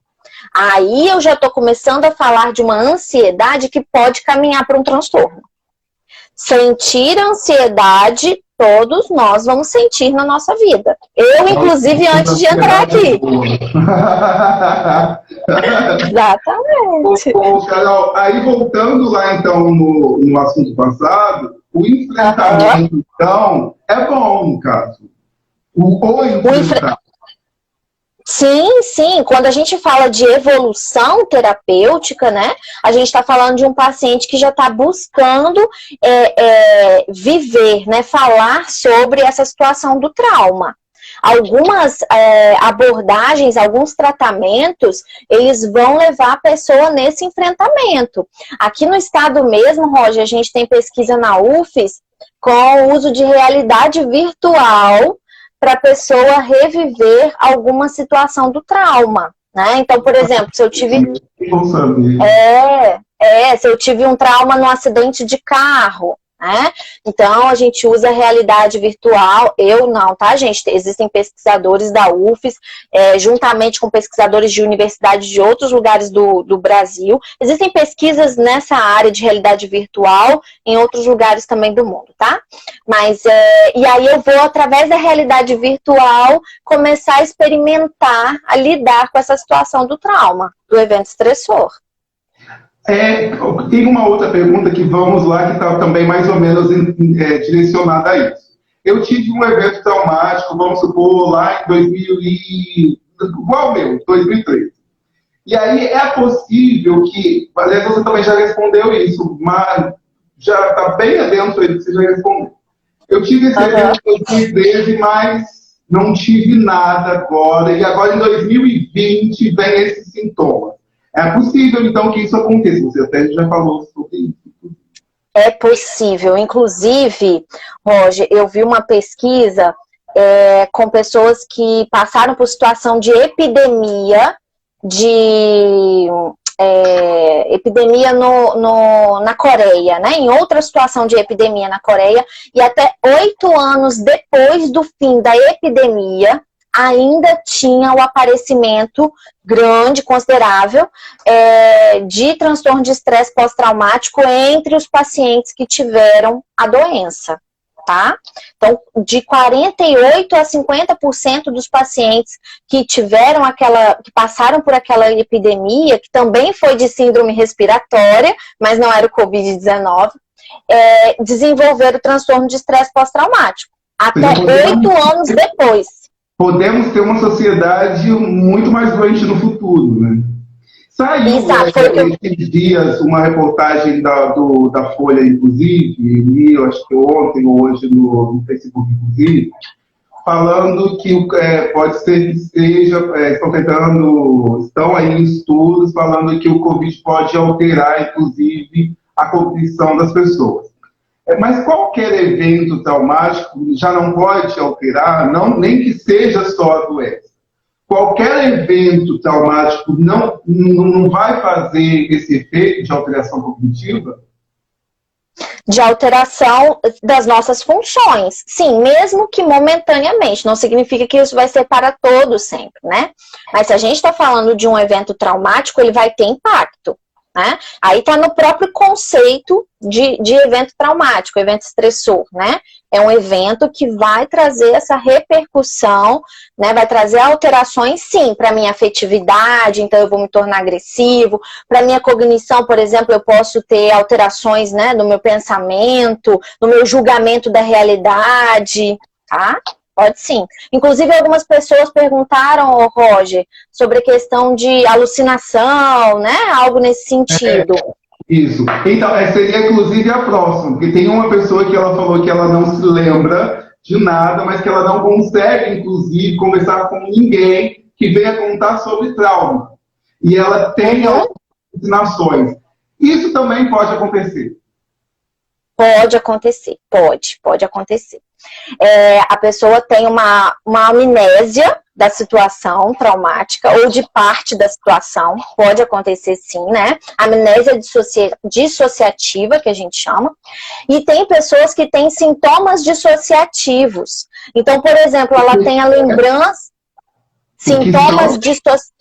Aí eu já estou começando a falar de uma ansiedade que pode caminhar para um transtorno. Sentir ansiedade, todos nós vamos sentir na nossa vida. Eu, inclusive, antes de entrar aqui. Exatamente. Carol, aí voltando lá, então, no assunto passado, o enfrentamento, então, é bom, no caso. O enfrentar. Sim, sim. Quando a gente fala de evolução terapêutica, né? A gente está falando de um paciente que já está buscando viver, né? Falar sobre essa situação do trauma. Algumas abordagens, alguns tratamentos, eles vão levar a pessoa nesse enfrentamento. Aqui no estado mesmo, Roger, a gente tem pesquisa na UFES com o uso de realidade virtual para a pessoa reviver alguma situação do trauma, né? Então, por exemplo, se eu tive se eu tive um trauma no acidente de carro, né? Então, a gente usa realidade virtual. Eu não, tá, gente? Existem pesquisadores da UFES, juntamente com pesquisadores de universidades de outros lugares do Brasil. Existem pesquisas nessa área de realidade virtual em outros lugares também do mundo, tá? Mas, e aí eu vou, através da realidade virtual, começar a experimentar, a lidar com essa situação do trauma, do evento estressor. Tem uma outra pergunta que vamos lá, que está também mais ou menos direcionada a isso. Eu tive um evento traumático, vamos supor, lá em 2013. E aí é possível que, aliás, você também já respondeu isso, mas já está bem adentro aí que você já respondeu. Eu tive esse evento em 2013, mas não tive nada agora, e agora em 2020 vem esses sintomas. É possível, então, que isso aconteça. Você até já falou sobre isso. É possível. Inclusive, Roger, eu vi uma pesquisa com pessoas que passaram por situação de epidemia, na Coreia, né? Em outra situação de epidemia na Coreia, e até 8 anos depois do fim da epidemia, ainda tinha o aparecimento grande, considerável, de transtorno de estresse pós-traumático entre os pacientes que tiveram a doença, tá? Então, de 48% a 50% dos pacientes que que passaram por aquela epidemia, que também foi de síndrome respiratória, mas não era o Covid-19, desenvolveram transtorno de estresse pós-traumático, até 8 anos depois. Podemos ter uma sociedade muito mais doente no futuro, né? Saiu esses dias uma reportagem da Folha, inclusive, eu acho que ontem ou hoje no Facebook, inclusive, falando que pode ser que estão aí em estudos falando que o Covid pode alterar, inclusive, a cognição das pessoas. Mas qualquer evento traumático já não pode alterar, nem que seja só a doença. Qualquer evento traumático não vai fazer esse efeito de alteração cognitiva? De alteração das nossas funções. Sim, mesmo que momentaneamente. Não significa que isso vai ser para todos sempre, né? Mas se a gente está falando de um evento traumático, ele vai ter impacto. né? Aí está no próprio conceito de evento traumático, evento estressor, né? É um evento que vai trazer essa repercussão, né? Vai trazer alterações, sim, para minha afetividade, então eu vou me tornar agressivo. Para minha cognição, por exemplo, eu posso ter alterações, né, no meu pensamento, no meu julgamento da realidade, tá? Pode sim. Inclusive, algumas pessoas perguntaram ao Roger sobre a questão de alucinação, né? Algo nesse sentido. Isso. Então, seria inclusive a próxima, porque tem uma pessoa que ela falou que ela não se lembra de nada, mas que ela não consegue, inclusive, conversar com ninguém que venha contar sobre trauma. E ela tem alucinações. Isso também pode acontecer. Pode acontecer, pode acontecer. A pessoa tem uma amnésia da situação traumática ou de parte da situação, pode acontecer sim, né? Amnésia dissociativa, que a gente chama. E tem pessoas que têm sintomas dissociativos. Então, por exemplo, ela tem a lembrança, sintomas dissociativos.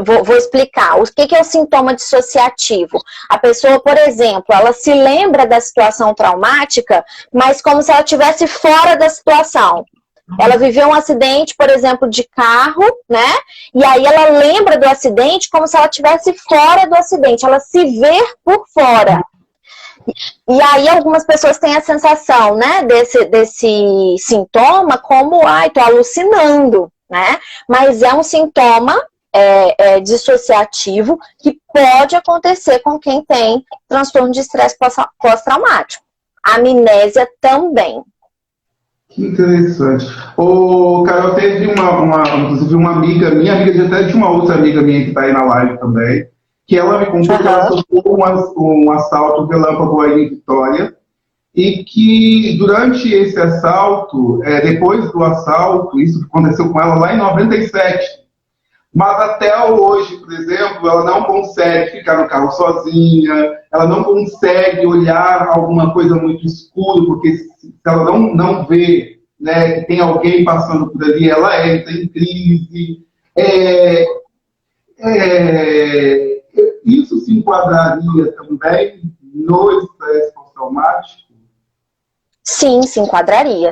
Vou explicar. O que é o sintoma dissociativo? A pessoa, por exemplo, ela se lembra da situação traumática, mas como se ela estivesse fora da situação. Ela viveu um acidente, por exemplo, de carro, né? E aí ela lembra do acidente como se ela estivesse fora do acidente. Ela se vê por fora. E aí algumas pessoas têm a sensação, né, desse sintoma como, tô alucinando, né? Mas é um sintoma dissociativo que pode acontecer com quem tem transtorno de estresse pós-traumático. Amnésia também. Que interessante. Carol, teve inclusive uma amiga minha, até de uma outra amiga minha que está aí na live também, que ela me contou que ela sofreu um assalto relâmpago aí em Vitória, e que durante esse assalto, depois do assalto, isso aconteceu com ela lá em 97, mas até hoje, por exemplo, ela não consegue ficar no carro sozinha, ela não consegue olhar alguma coisa muito escura, porque se ela não vê, né, que tem alguém passando por ali, ela entra em crise. Isso se enquadraria também no estresse pós-traumático? Sim, se enquadraria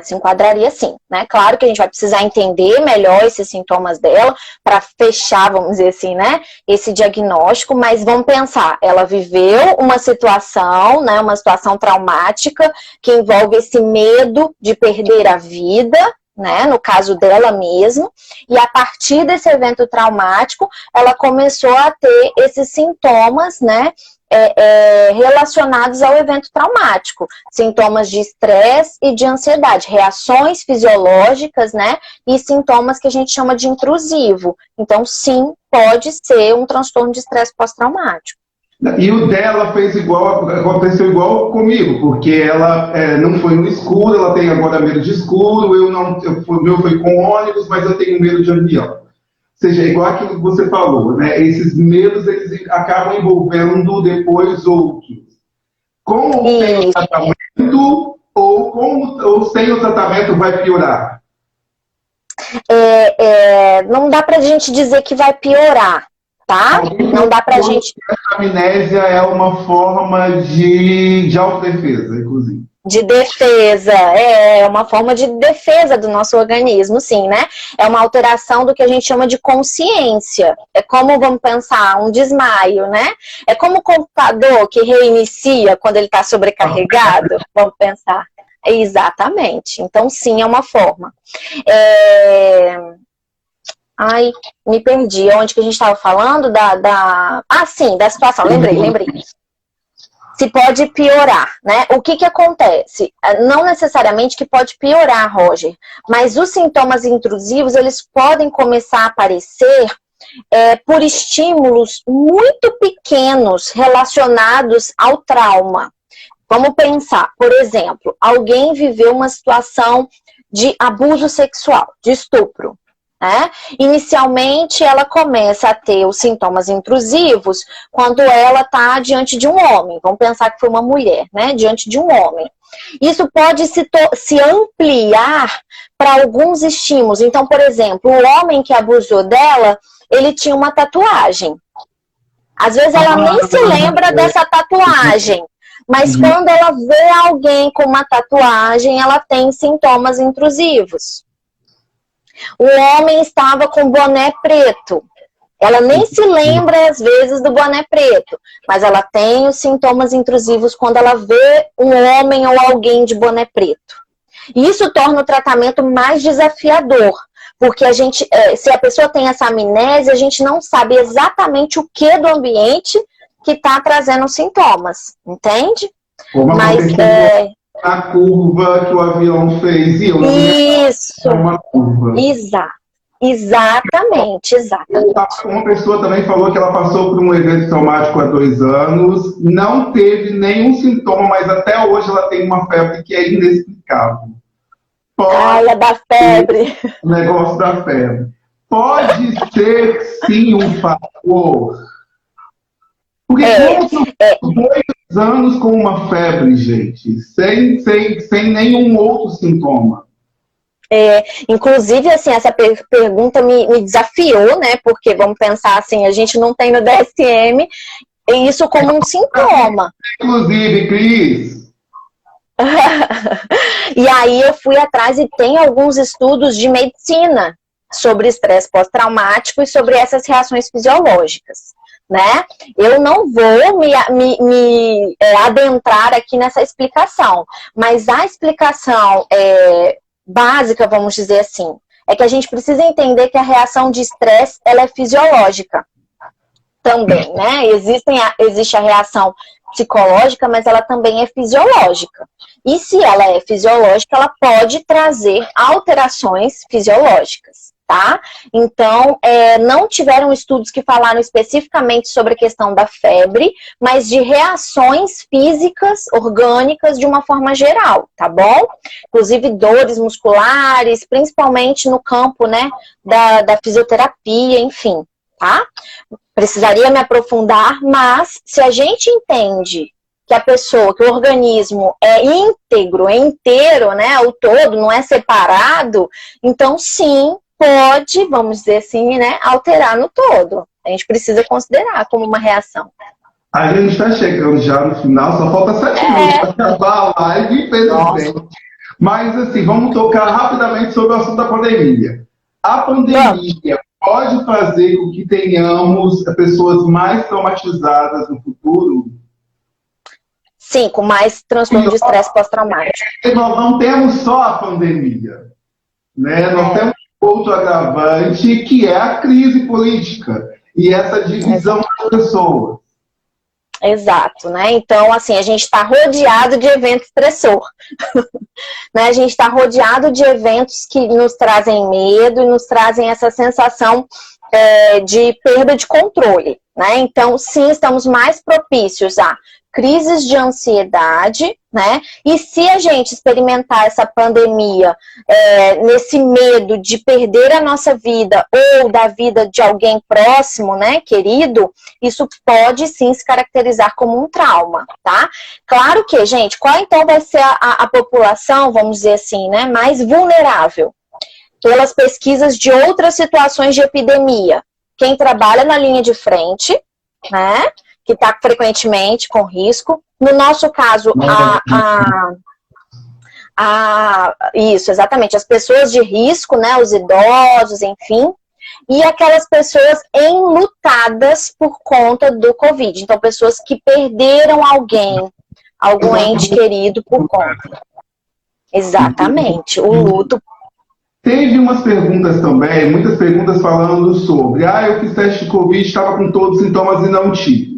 sim, né? Claro que a gente vai precisar entender melhor esses sintomas dela para fechar, vamos dizer assim, né, esse diagnóstico, mas vamos pensar, ela viveu uma situação, né, uma situação traumática que envolve esse medo de perder a vida, né, no caso dela mesmo, e a partir desse evento traumático, ela começou a ter esses sintomas, né, relacionados ao evento traumático, sintomas de estresse e de ansiedade, reações fisiológicas, né, e sintomas que a gente chama de intrusivo. Então, sim, pode ser um transtorno de estresse pós-traumático. E o dela aconteceu igual comigo, porque ela não foi no escuro, ela tem agora medo de escuro, o meu foi com ônibus, mas eu tenho medo de avião. Ou seja, igual aquilo que você falou, né? Esses medos, eles acabam envolvendo depois outros. Com ou sem o tratamento, ou sem o tratamento vai piorar? Não dá pra gente dizer que vai piorar, tá? Não dá pra gente... A amnésia é uma forma de autodefesa, inclusive. De defesa, é uma forma de defesa do nosso organismo, sim, né? É uma alteração do que a gente chama de consciência. É como, vamos pensar, um desmaio, né? É como o computador que reinicia quando ele está sobrecarregado, vamos pensar. Exatamente. Então, sim, é uma forma. Ai, me perdi. Onde que a gente estava falando? Sim, da situação. Lembrei. Se pode piorar, né? O que acontece? Não necessariamente que pode piorar, Roger, mas os sintomas intrusivos, eles podem começar a aparecer por estímulos muito pequenos relacionados ao trauma. Vamos pensar, por exemplo, alguém viveu uma situação de abuso sexual, de estupro. Né? Inicialmente ela começa a ter os sintomas intrusivos quando ela está diante de um homem. Vamos pensar que foi uma mulher, né? Diante de um homem. Isso pode se ampliar para alguns estímulos. Então, por exemplo, o homem que abusou dela, ele tinha uma tatuagem. Às vezes ela nem se lembra dessa tatuagem, mas quando ela vê alguém com uma tatuagem, ela tem sintomas intrusivos. O homem estava com boné preto. Ela nem se lembra, às vezes, do boné preto, mas ela tem os sintomas intrusivos quando ela vê um homem ou alguém de boné preto. Isso torna o tratamento mais desafiador, porque a gente, se a pessoa tem essa amnésia, a gente não sabe exatamente o que do ambiente que está trazendo sintomas, entende? Mas a curva que o avião fez, e eu não isso, uma curva. Exatamente. Uma pessoa também falou que ela passou por um evento traumático há 2 anos, não teve nenhum sintoma, mas até hoje ela tem uma febre que é inexplicável. É da febre. O negócio da febre. Pode ser, sim, um fator. Porque como 2 anos com uma febre, gente, sem nenhum outro sintoma. Inclusive, assim, essa pergunta me desafiou, né? Porque, vamos pensar assim, a gente não tem no DSM isso como um sintoma. Inclusive, Cris. E aí eu fui atrás e tem alguns estudos de medicina sobre estresse pós-traumático e sobre essas reações fisiológicas, né? Eu não vou me adentrar aqui nessa explicação, mas a explicação básica, vamos dizer assim, é que a gente precisa entender que a reação de estresse, ela é fisiológica também, né? Existe a reação psicológica, mas ela também é fisiológica. E se ela é fisiológica, ela pode trazer alterações fisiológicas, tá? Então, não tiveram estudos que falaram especificamente sobre a questão da febre, mas de reações físicas, orgânicas, de uma forma geral, tá bom? Inclusive dores musculares, principalmente no campo, né, da fisioterapia, enfim, tá? Precisaria me aprofundar, mas se a gente entende que que o organismo é íntegro, é inteiro, né, o todo, não é separado, então sim, pode, vamos dizer assim, né, alterar no todo. A gente precisa considerar como uma reação. A gente está chegando já no final, só falta 7 minutos para acabar a live, infelizmente. Mas, assim, vamos tocar rapidamente sobre o assunto da pandemia. A pandemia pode fazer com que tenhamos pessoas mais traumatizadas no futuro? Sim, com mais transtorno de estresse pós-traumático. Nós não temos só a pandemia, né? Nós temos outro agravante, que é a crise política e essa divisão das pessoas. Exato, né? Então, assim, a gente está rodeado de evento estressor. Né? A gente está rodeado de eventos que nos trazem medo e nos trazem essa sensação de perda de controle, né? Então, sim, estamos mais propícios a crises de ansiedade, né? E se a gente experimentar essa pandemia nesse medo de perder a nossa vida ou da vida de alguém próximo, né, querido, isso pode sim se caracterizar como um trauma, tá? Claro que, gente, qual então vai ser a população, vamos dizer assim, né, mais vulnerável? Pelas pesquisas de outras situações de epidemia. Quem trabalha na linha de frente, né? Que está frequentemente com risco. No nosso caso, isso, exatamente, as pessoas de risco, né, os idosos, enfim, e aquelas pessoas enlutadas por conta do Covid. Então, pessoas que perderam algum ente querido por conta. Exatamente, o luto. Teve umas perguntas também, muitas perguntas falando sobre, eu fiz teste de Covid, estava com todos os sintomas e não tive.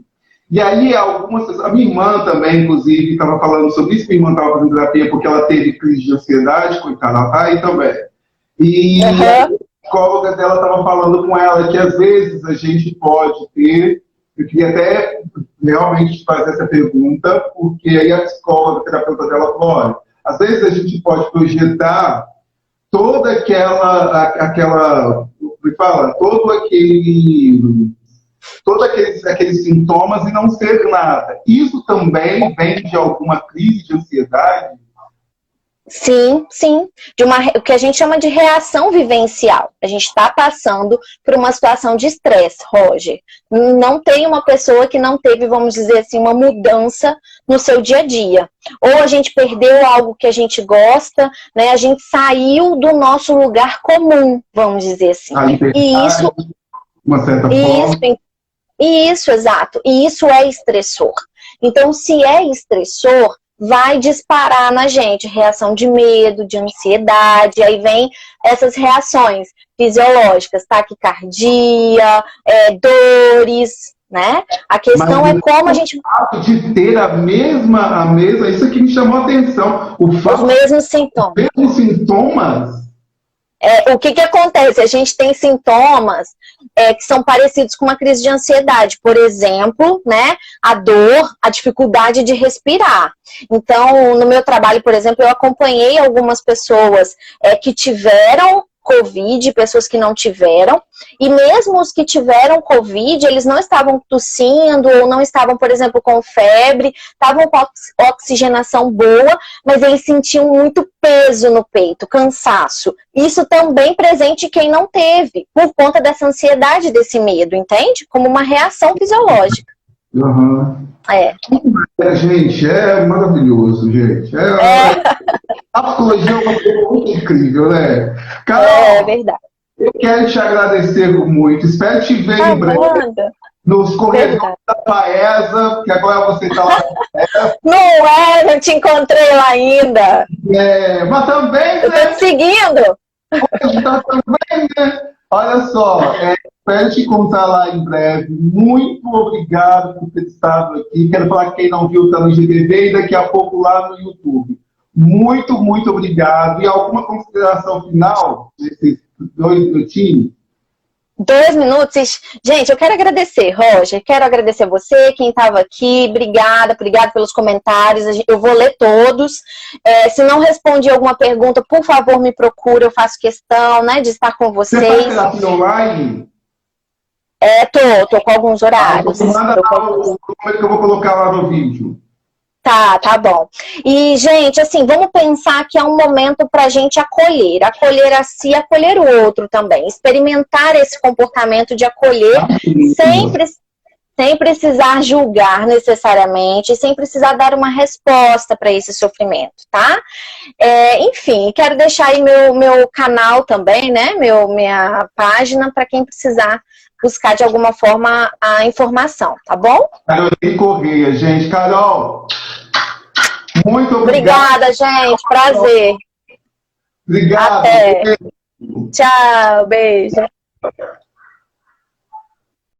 E aí, a minha irmã também, inclusive, estava falando sobre isso, minha irmã estava fazendo terapia porque ela teve crise de ansiedade, coitada, ela está aí também. E a psicóloga dela estava falando com ela que às vezes a gente pode ter, eu queria até realmente fazer essa pergunta, porque aí a psicóloga, a terapeuta dela falou, olha, às vezes a gente pode projetar toda todos aqueles sintomas e não ser nada. Isso também vem de alguma crise de ansiedade? Sim, sim. O que a gente chama de reação vivencial. A gente está passando por uma situação de estresse, Roger. Não tem uma pessoa que não teve, vamos dizer assim, uma mudança no seu dia a dia. Ou a gente perdeu algo que a gente gosta, né? A gente saiu do nosso lugar comum, vamos dizer assim. E isso, uma certa forma. Isso, exato. E isso é estressor. Então, se é estressor, vai disparar na gente reação de medo, de ansiedade, aí vem essas reações fisiológicas, taquicardia, dores, né? A questão é como a gente... O fato de ter a mesma, isso aqui me chamou a atenção. Os mesmos sintomas. Os mesmos sintomas... O que acontece? A gente tem sintomas que são parecidos com uma crise de ansiedade. Por exemplo, né, a dor, a dificuldade de respirar. Então, no meu trabalho, por exemplo, eu acompanhei algumas pessoas que tiveram Covid, pessoas que não tiveram, e mesmo os que tiveram Covid, eles não estavam tossindo, ou não estavam, por exemplo, com febre, estavam com oxigenação boa, mas eles sentiam muito peso no peito, cansaço. Isso também presente em quem não teve, por conta dessa ansiedade, desse medo, entende? Como uma reação fisiológica. Uhum. Gente, é maravilhoso, gente. A psicologia é uma coisa muito incrível, né? Carol, é verdade. Eu quero te agradecer muito. Espero te ver em breve nos corredores da Paesa, porque agora você está lá. Não te encontrei lá ainda. Mas também, eu tô te seguindo. Também, né? Olha só, espero te encontrar lá em breve. Muito obrigado por ter estado aqui. Quero falar que quem não viu está no IGTV e daqui a pouco lá no YouTube. Muito, muito obrigado. E alguma consideração final nesses 2 minutinhos? 2 minutos? Gente, eu quero agradecer, Roger. Quero agradecer você, quem estava aqui. Obrigada pelos comentários. Eu vou ler todos. Se não respondi alguma pergunta, por favor, me procura. Eu faço questão, né, de estar com vocês. Você faz terapia online? Tô com alguns horários. Manda o número que eu vou colocar lá no vídeo. Tá bom. E, gente, assim, vamos pensar que é um momento para a gente acolher a si, acolher o outro também. Experimentar esse comportamento de acolher sem precisar julgar necessariamente, sem precisar dar uma resposta para esse sofrimento, tá? Enfim, quero deixar aí meu canal também, né? Minha página para quem precisar buscar de alguma forma a informação, tá bom? Carolina Correia, gente. Carol, muito obrigado. Obrigada, gente. Prazer. Obrigado. Até. Tchau, beijo.